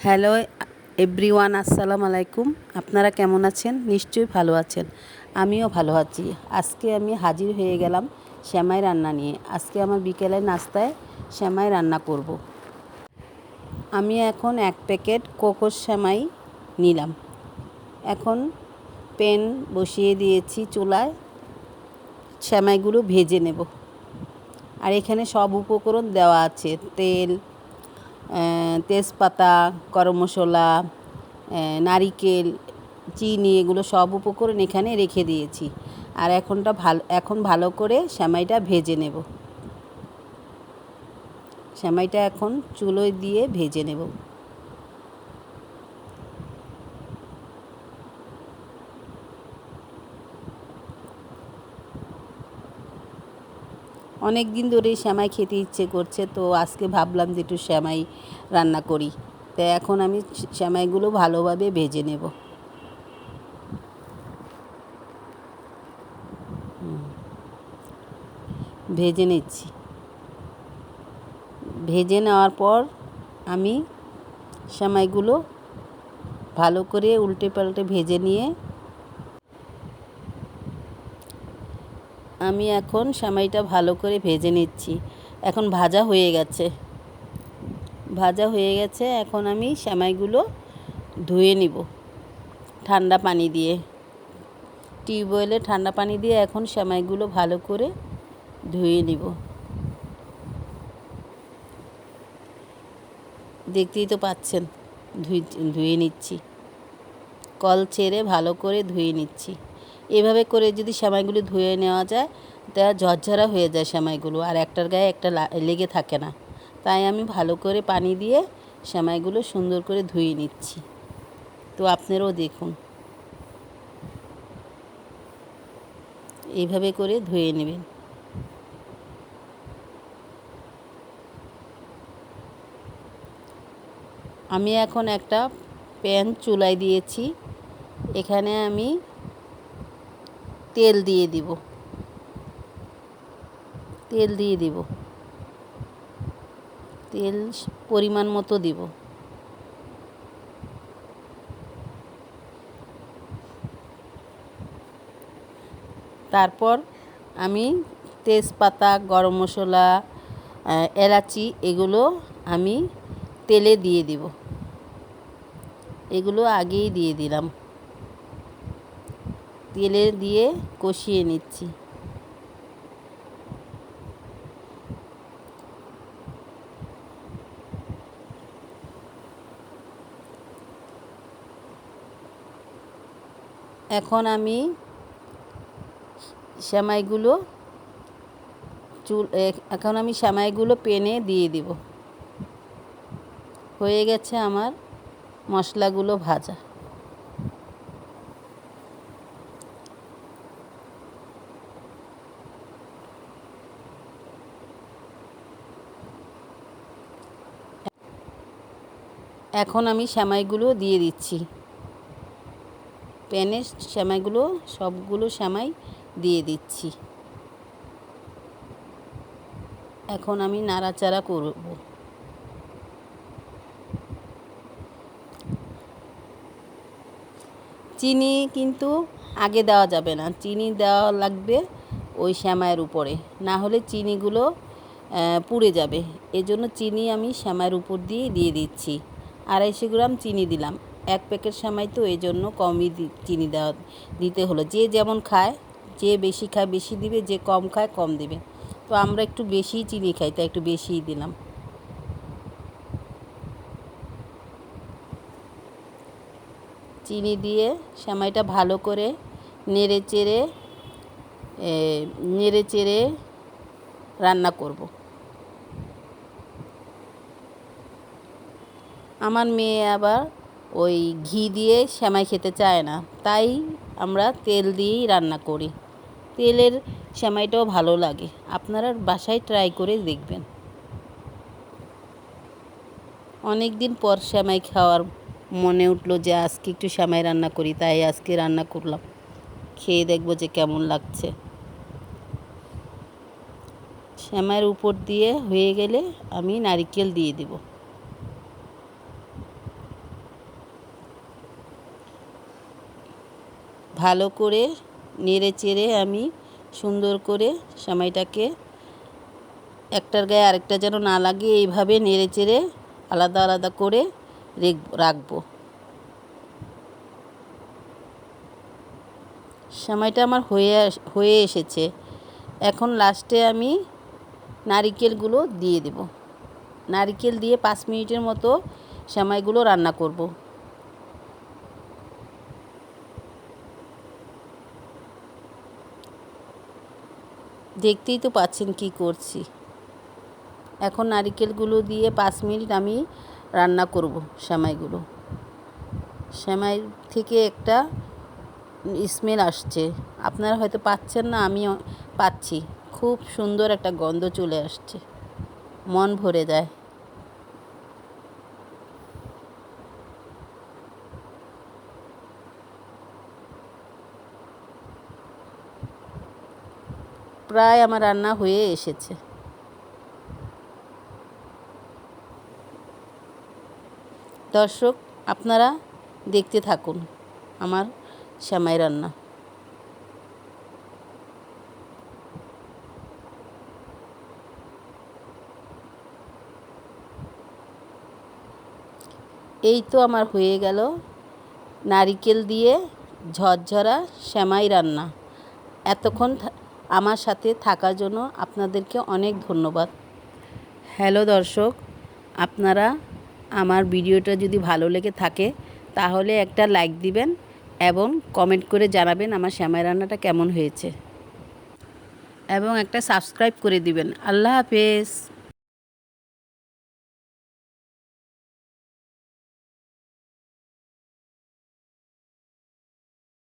Hello everyone, আসসালামু আলাইকুম। আপনারা কেমন আছেন? নিশ্চয়ই ভালো আছেন। আমিও ভালো আছি। আজকে আমি হাজির হয়ে গেলাম সেমাই রান্না নিয়ে। আজকে আমার বিকেলের নাস্তায় সেমাই রান্না করব। আমি এখন 1 প্যাকেট কোকোস সেমাই নিলাম। এখন প্যান বসিয়ে দিয়েছি চুলায়, সেমাইগুলো ভেজে নেব। আর এখানে সব উপকরণ দেওয়া আছে: তেল, তেজপাতা, গরম মশলা, নারিকেল, চিনি, এগুলো সব উপকরণ এখানে রেখে দিয়েছি। আর এখন ভালো করে সেমাইটা ভেজে নেব। সেমাইটা এখন চুলোয় দিয়ে ভেজে নেব। অনেক দিন ধরেই সেমাই খেতে ইচ্ছে করছে, তো আজকে ভাবলাম যে একটু সেমাই রান্না করি। তো এখন আমি সেমাইগুলো ভালোভাবে ভেজে নেব। ভেজে নিচ্ছি। ভেজে নেওয়ার পর আমি সেমাইগুলো ভালো করে উল্টে পাল্টে ভেজে নিয়ে আমি এখন সেমাইটা ভালো করে ভেজে নিচ্ছি। এখন ভাজা হয়ে গেছে। এখন আমি সেমাইগুলো ধুয়ে নিব ঠান্ডা পানি দিয়ে। টিউবওয়েলে ঠান্ডা পানি দিয়ে এখন সেমাইগুলো ভালো করে ধুয়ে নিব। দেখতেই তো পাচ্ছেন, ধুয়ে নিচ্ছি। কল ছেড়ে ভালো করে ধুয়ে নিচ্ছি। এভাবে করে যদি সেমাইগুলো ধুয়ে নেওয়া যায়, তা ঝরঝরা হয়ে যায় সেমাইগুলো, আর একটার গায়ে একটা লেগে থাকে না। তাই আমি ভালো করে পানি দিয়ে সেমাইগুলো সুন্দর করে ধুয়ে নিচ্ছি। তো আপনারাও দেখুন, এইভাবে করে ধুয়ে নেবেন। আমি এখন একটা প্যান চুলায় দিয়েছি। এখানে আমি তেল দিয়ে দিব। তেল পরিমাণ মতো দিব। তারপর আমি তেজপাতা, গরম মশলা, এলাচি, এগুলো আমি তেলে দিয়ে দিব। এগুলো আগেই দিয়ে দিলাম। তেলে দিয়ে কষিয়ে নিচ্ছি। এখন আমি সেমাইগুলো প্যানে দিয়ে দিব। হয়ে গেছে আমার মশলাগুলো ভাজা। এখন আমি সেমাইগুলো দিয়ে দিচ্ছি। প্যানে সবগুলো সেমাই দিয়ে দিচ্ছি। এখন আমি নাড়াচাড়া করব। চিনি কিন্তু আগে দেওয়া যাবে না, চিনি দেওয়া লাগবে ওই সেমাইয়ের উপরে, না হলে চিনিগুলো পুড়ে যাবে। এজন্য চিনি আমি সেমাইয়ের উপর দিয়ে দিচ্ছি। 250 গ্রাম চিনি দিলাম। 1 প্যাকেট সেমাই, তো এই জন্য কমই চিনি দিতে হলো। যে যেমন খায়, যে বেশি খায় বেশি দিবে, যে কম খায় কম দিবে। তো আমরা একটু বেশিই চিনি খাই, তাই একটু বেশিই দিলাম। চিনি দিয়ে সেমাইটা ভালো করে নেড়ে চেড়ে রান্না করব। আমার মেয়ে আবার ওই ঘি দিয়ে সেমাই খেতে চায় না, তাই আমরা তেল দিয়েই রান্না করি। তেলের সেমাইটাও ভালো লাগে। আপনারা বাসায় ট্রাই করে দেখবেন। অনেক দিন পর সেমাই খাওয়ার মনে উঠলো যে আজকে একটু সেমাই রান্না করি, তাই আজকে রান্না করলাম। খেয়ে দেখব যে কেমন লাগছে। সেমাইয়ের উপর দিয়ে হয়ে গেলে আমি নারিকেল দিয়ে দেব। ভালো করে নেড়ে চেড়ে আমি সুন্দর করে সেমাইটাকে একটার গায়ে আরেকটা যেন না লাগে এইভাবে নেড়ে চেড়ে আলাদা আলাদা করে রাখবো। সেমাইটা আমার হয়ে এসেছে। এখন লাস্টে আমি নারকেলগুলো দিয়ে দেব। নারকেল দিয়ে 5 মিনিটের মতো সেমাইগুলো রান্না করব। দেখতেই তো পাচ্ছেন কি করছি। এখন নারকেলগুলো দিয়ে 5 মিনিট আমি রান্না করব সেমাইগুলো। সেমাই থেকে একটা স্মেল আসছে, আপনারা হয়তো পাচ্ছেন না, আমি পাচ্ছি। খুব সুন্দর একটা গন্ধ চলে আসছে, মন ভরে যায়। প্রায় আমার রান্না হয়ে এসেছে। দর্শক, আপনারা দেখতে থাকুন আমার সেমাই রান্না। এই তো আমার হয়ে গেল নারকেল দিয়ে ঝরঝরা সেমাই রান্না। এতক্ষণ আমার সাথে থাকার জন্য আপনাদেরকে অনেক ধন্যবাদ। হ্যালো দর্শক, আপনারা আমার ভিডিওটা যদি ভালো লেগে থাকে তাহলে একটা লাইক দিবেন এবং কমেন্ট করে জানাবেন আমার সেমাই রান্নাটা কেমন হয়েছে, এবং একটা সাবস্ক্রাইব করে দিবেন। আল্লাহ হাফেজ।